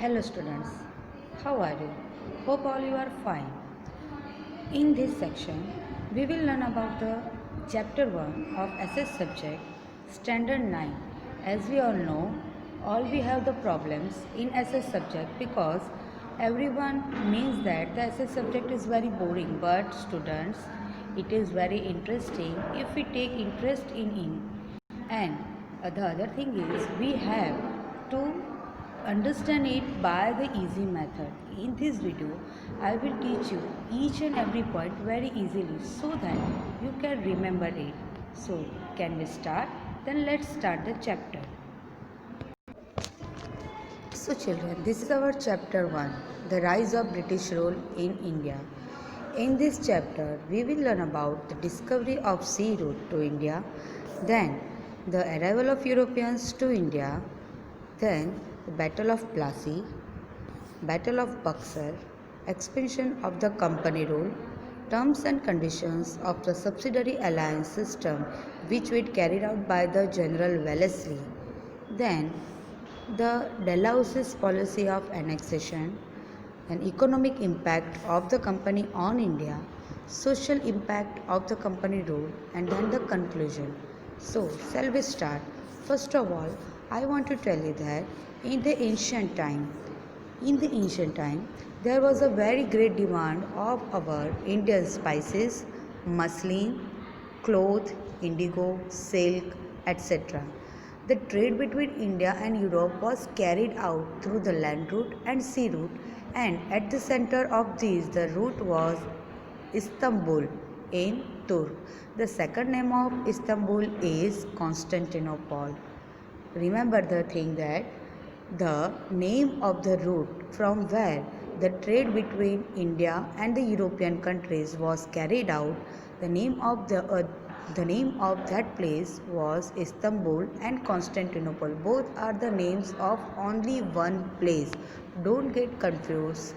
Hello students, how are you? Hope all you are fine. In this section, we will learn about the chapter 1 of SS subject standard 9. As we all know, all we have the problems in SS subject because everyone means that the SS subject is very boring, but students, it is very interesting if we take interest in it. And the other thing is we have to understand it by the easy method. In this video, I will teach you each and every point very easily so that you can remember it. So, can we start? Then let's start the chapter. So children, this is our chapter 1, the rise of British rule in India. In this chapter, we will learn about the discovery of sea route to India, then the arrival of Europeans to India, then the Battle of Plassey, Battle of Buxar, expansion of the company rule, terms and conditions of the subsidiary alliance system which was carried out by the General Wellesley, then the Dalhousie's policy of annexation, an economic impact of the company on India, social impact of the company rule, and then the conclusion. So, shall we start? First of all, I want to tell you that in the ancient time, there was a very great demand of our Indian spices, muslin, cloth, indigo, silk, etc. The trade between India and Europe was carried out through the land route and sea route, and at the center of these, the route was Istanbul in Turk. The second name of Istanbul is Constantinople. Remember the thing that the name of the route from where the trade between India and the European countries was carried out, the name of that place was Istanbul and Constantinople. Both are the names of only one place. Don't get confused.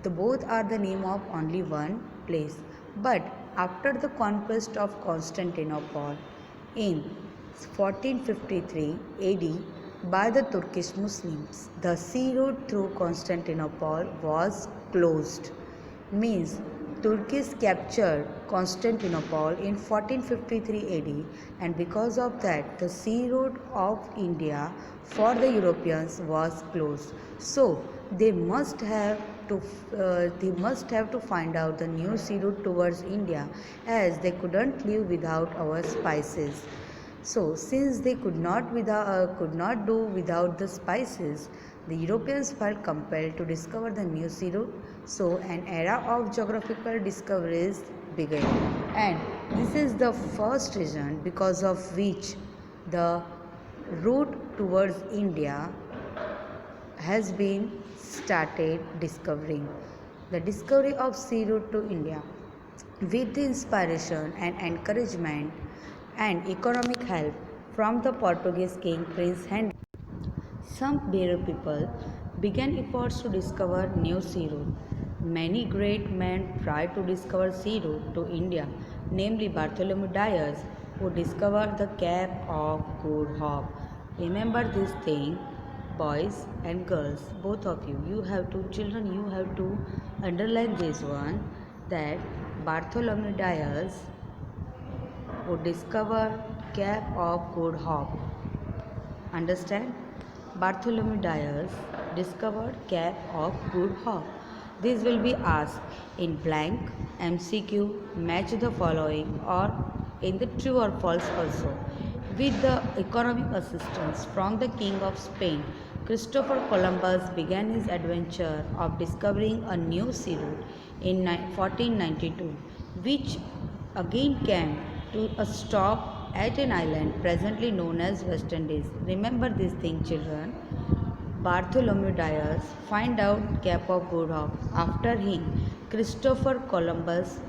Both are the name of only one place. But after the conquest of Constantinople in 1453 AD by the Turkish Muslims, the sea route through Constantinople was closed. Means Turkey captured Constantinople in 1453 AD, and because of that the sea route of India for the Europeans was closed. So they must have to find out the new sea route towards India, as they couldn't live without our spices. So, since they could not do without the spices, the Europeans felt compelled to discover the new sea route. So, an era of geographical discoveries began, and this is the first reason because of which the route towards India has been started discovering. The discovery of sea route to India with the inspiration and encouragement and economic help from the Portuguese king Prince Henry. Some Beira people began efforts to discover new sea route. Many great men tried to discover sea route to India, namely Bartholomew Dias, who discovered the Cape of Good Hope. Remember this thing, boys and girls, both of you. You have to underline this one, that Bartholomew Dias who discovered Cape of Good Hope. Understand? Bartholomew Dias discovered Cape of Good Hope. This will be asked in blank MCQ, match the following, or in the true or false also. With the economic assistance from the King of Spain, Christopher Columbus began his adventure of discovering a new sea route in 1492, which again came to a stop at an island presently known as West Indies. Remember this thing, children. Bartholomew Dias find out Cape of Good Hope. After him, Christopher Columbus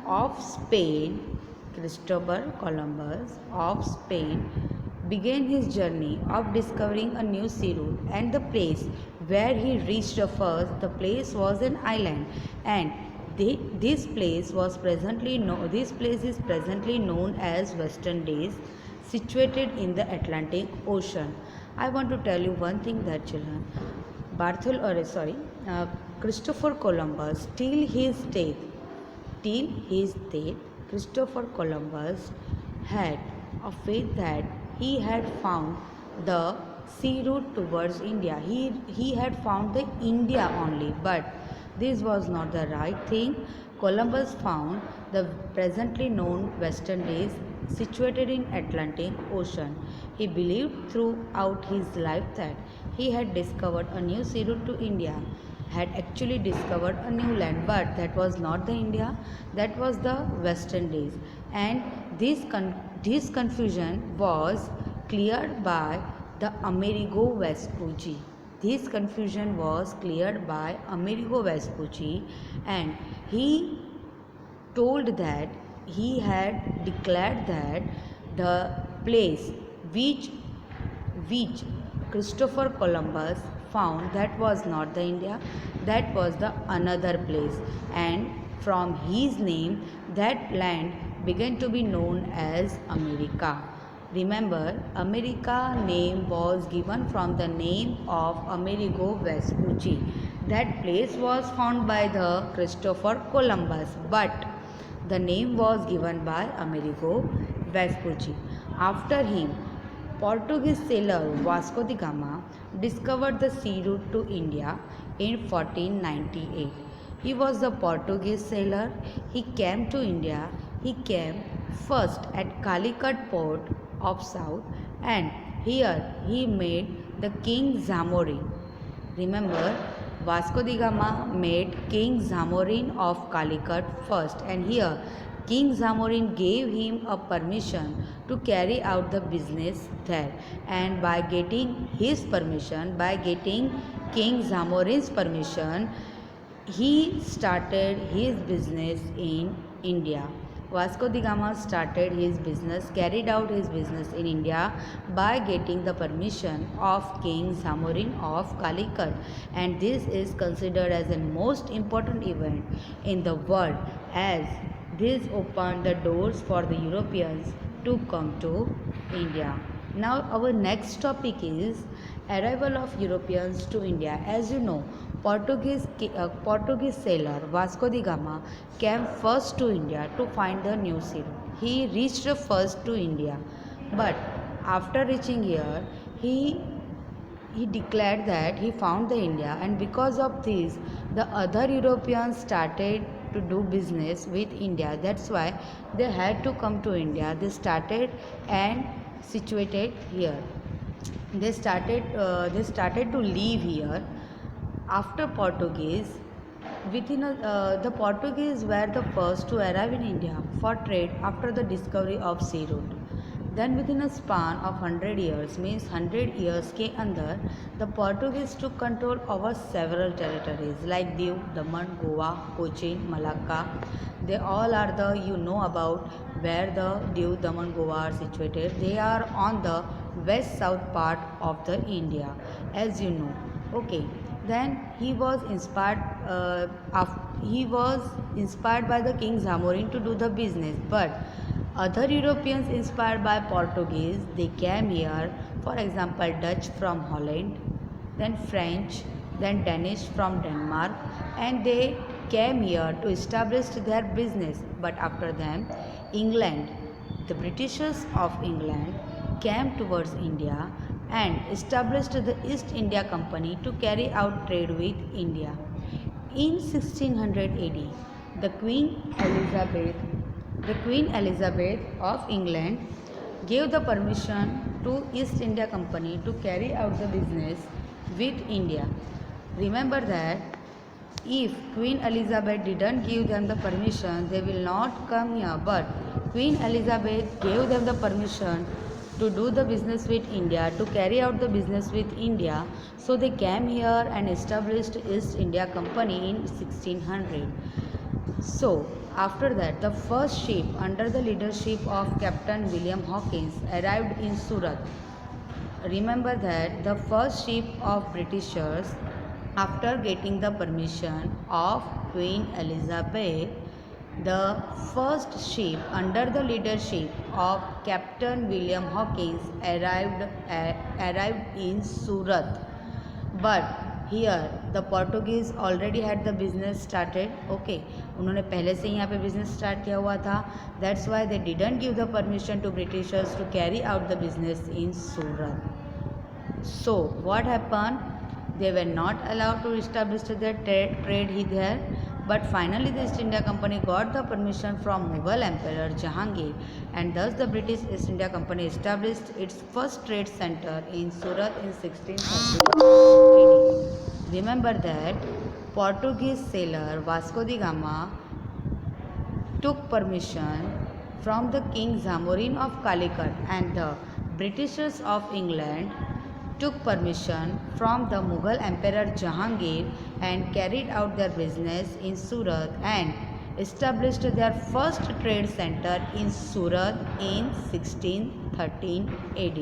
of Spain, began his journey of discovering a new sea route, and the place where he reached first, the place was an island, and this place is presently known as West Indies, situated in the Atlantic Ocean. I want to tell you one thing, that children, uh, Christopher Columbus, till his death, Christopher Columbus had a faith that he had found the sea route towards India. He had found the India only, but this was not the right thing. Columbus found the presently known West Indies situated in Atlantic Ocean. He believed throughout his life that he had discovered a new sea route to India, had actually discovered a new land, but that was not the India, that was the West Indies. And this confusion was cleared by the Amerigo Vespucci. This confusion was cleared by Amerigo Vespucci, and he told that he had declared that the place which Christopher Columbus found, that was not the India, that was the another place, and from his name that land began to be known as America. Remember, America name was given from the name of Amerigo Vespucci. That place was found by the Christopher Columbus, but the name was given by Amerigo Vespucci. After him, Portuguese sailor Vasco da Gama discovered the sea route to India in 1498. He was a Portuguese sailor. He came to India. He came first at Calicut port of South, and here he met the King Zamorin. Remember, Vasco da Gama met King Zamorin of Calicut first, and here King Zamorin gave him a permission to carry out the business there. And by getting his permission, by getting King Zamorin's permission, he started his business in India. Vasco da Gama started his business, carried out his business in India by getting the permission of King Zamorin of Calicut, and this is considered as the most important event in the world, as this opened the doors for the Europeans to come to India. Now our next topic is arrival of Europeans to India. As you know, Portuguese sailor Vasco da Gama came first to India to find the new sea route. He reached first to India, but after reaching here, he declared that he found the India, and because of this, the other Europeans started to do business with India. That's why they had to come to India. They started and situated here. They started to live here after Portuguese. The Portuguese were the first to arrive in India for trade after the discovery of sea route. Then within a span of 100 years, means 100 years के अंदर, the Portuguese took control over several territories like Diu, Daman, Goa, Cochin, Malacca. They all are the, you know about where the Diu, Daman, Goa are situated. They are on the west-south part of the India, as you know. Okay. Then he was inspired by the King Zamorin to do the business, but other Europeans inspired by Portuguese, they came here. For example, Dutch from Holland, then French, then Danish from Denmark, and they came here to establish their business. But after them, England, the Britishers of England came towards India and established the East India Company to carry out trade with India. In 1600 AD, the Queen Elizabeth of England gave the permission to East India Company to carry out the business with India. Remember that if Queen Elizabeth didn't give them the permission, they will not come here. But Queen Elizabeth gave them the permission to do the business with India, to carry out the business with India. So they came here and established East India Company in 1600. So after that, the first ship under the leadership of Captain William Hawkins arrived in Surat. Remember that the first ship of Britishers, after getting the permission of Queen Elizabeth, the first ship under the leadership of Captain William Hawkins arrived in Surat. But here the Portuguese already had the business started. Okay, उन्होंने पहले से ही यहाँ पे business start किया हुआ था. That's why they didn't give the permission to Britishers to carry out the business in Surat. So what happened? They were not allowed to establish their trade here. But finally the East India Company got the permission from Mughal Emperor Jahangir, and thus the British East India Company established its first trade center in Surat in 1630 AD. Remember that Portuguese sailor Vasco da Gama took permission from the King Zamorin of Calicut, and the Britishers of England took permission from the Mughal Emperor Jahangir and carried out their business in Surat and established their first trade center in Surat in 1613 AD.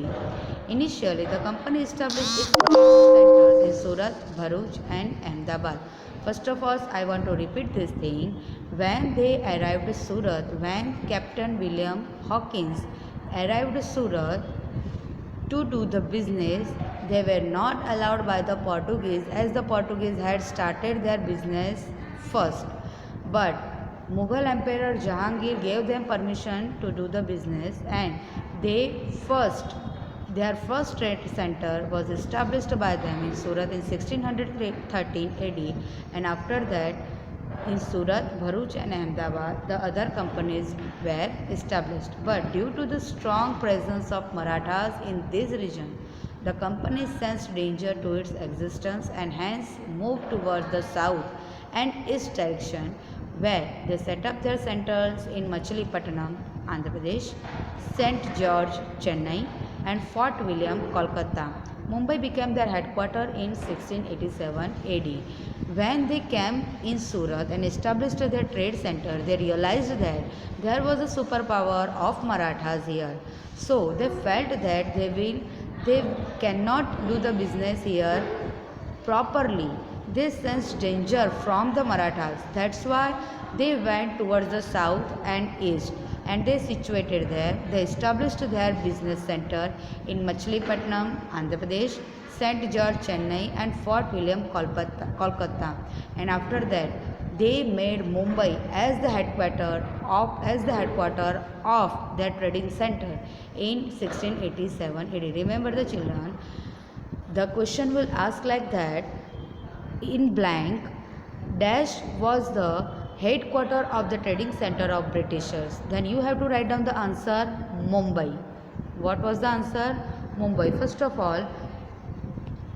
Initially, the company established its centers in Surat, Bharuch and Ahmedabad. First of all, I want to repeat this thing. When they arrived at Surat, when Captain William Hawkins arrived at Surat to do the business, they were not allowed by the Portuguese, as the Portuguese had started their business first. But Mughal Emperor Jahangir gave them permission to do the business, and their first trade center was established by them in Surat in 1613 AD, and after that in Surat, Bharuch and Ahmedabad, the other companies were established. But due to the strong presence of Marathas in this region, the company sensed danger to its existence and hence moved towards the south and east direction, where they set up their centers in Machilipatnam, Andhra Pradesh, St. George, Chennai, and Fort William, Kolkata. Mumbai became their headquarters in 1687 AD. When they came in Surat and established their trade center, they realized that there was a superpower of Marathas here. So they felt that they cannot do the business here properly. They sensed danger from the Marathas. That's why they went towards the south and east, and they situated there. They established their business center in Machilipatnam, Andhra Pradesh, St. George, Chennai, and Fort William, Kolkata. And after that, they made Mumbai as the headquarter of their trading center in 1687 AD. Remember the children, the question will ask like that: in blank dash was the headquarter of the trading center of Britishers. Then you have to write down the answer Mumbai. What was the answer? Mumbai. First of all,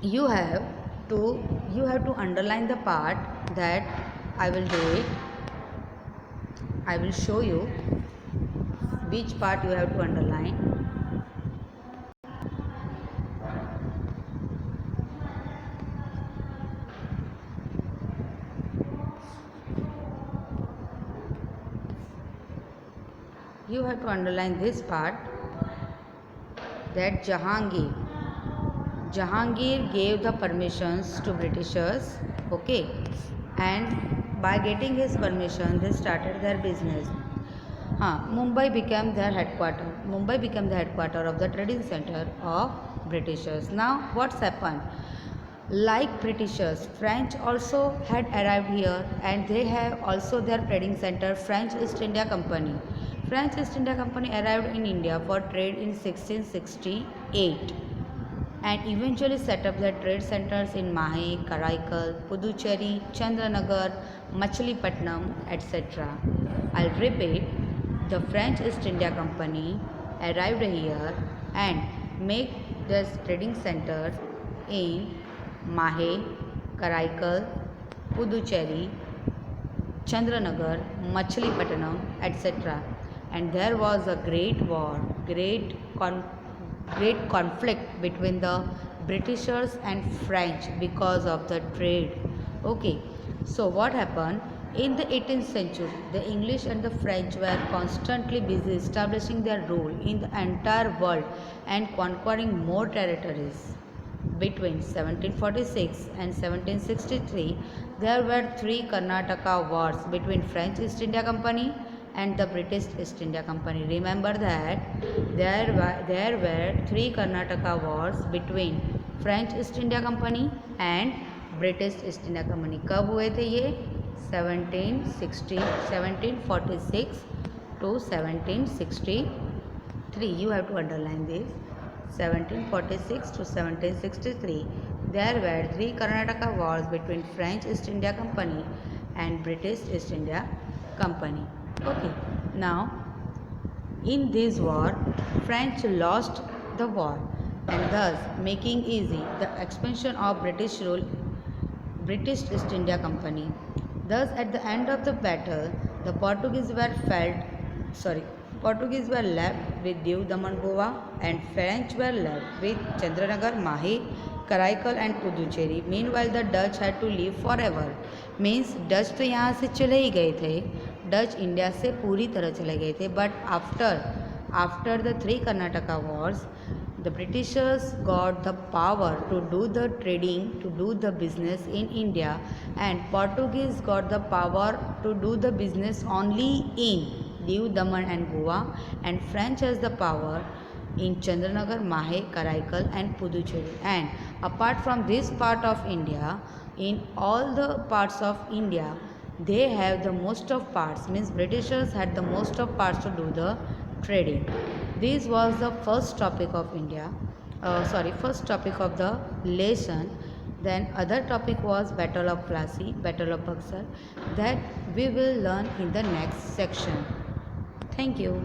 you have to underline the part that I will do it. I will show you which part you have to underline. You have to underline this part, that Jahangir gave the permissions to Britishers, okay, and by getting his permission they started their business. Mumbai became their headquarter. Mumbai became the headquarter of the trading center of Britishers. Now what's happened? Like Britishers, French also had arrived here, and they have also their trading center, French East India Company. French East India Company arrived in India for trade in 1668 and eventually set up their trade centers in Mahe, Karaikal, Puducherry, Chandranagar, Machilipatnam, etc. I'll repeat, the French East India Company arrived here and make their trading centers in Mahe, Karaikal, Puducherry, Chandranagar, Machilipatnam, etc. And there was a great war, great conflict between the Britishers and French because of the trade. Okay, so what happened? In the 18th century, the English and the French were constantly busy establishing their rule in the entire world and conquering more territories. Between 1746 and 1763, there were three Karnataka wars between French East India Company and the British East India Company. Remember that there were three Karnataka wars between French East India Company and British east India company कब हुए थे ये? 1746 to 1763. You have to underline this. 1746 to 1763. There were 3 Karnataka wars between French East India Company and British East India Company. Okay. Now, in this war, French lost the war and thus making easy the expansion of British rule, British East India Company. Thus, at the end of the battle, the Portuguese were left with Diu Daman Goa and French were left with Chandranagar, Mahe, Karaikal and Puducherry. Meanwhile, the Dutch had to leave forever. Means Dutch तो यहाँ से चले ही गए थे, Dutch India से पूरी तरह चले गए थे. But after the 3 Karnataka wars, the Britishers got the power to do the trading, to do the business in India, and Portuguese got the power to do the business only in Diu, Daman and Goa, and French has the power in Chandranagar, Mahe, Karaikal and Puducherry. And apart from this part of India, in all the parts of India, they have the most of parts, means Britishers had the most of parts to do the trading. This was the first topic of first topic of the lesson. Then other topic was Battle of Plassey, Battle of Buxar, that we will learn in the next section. Thank you.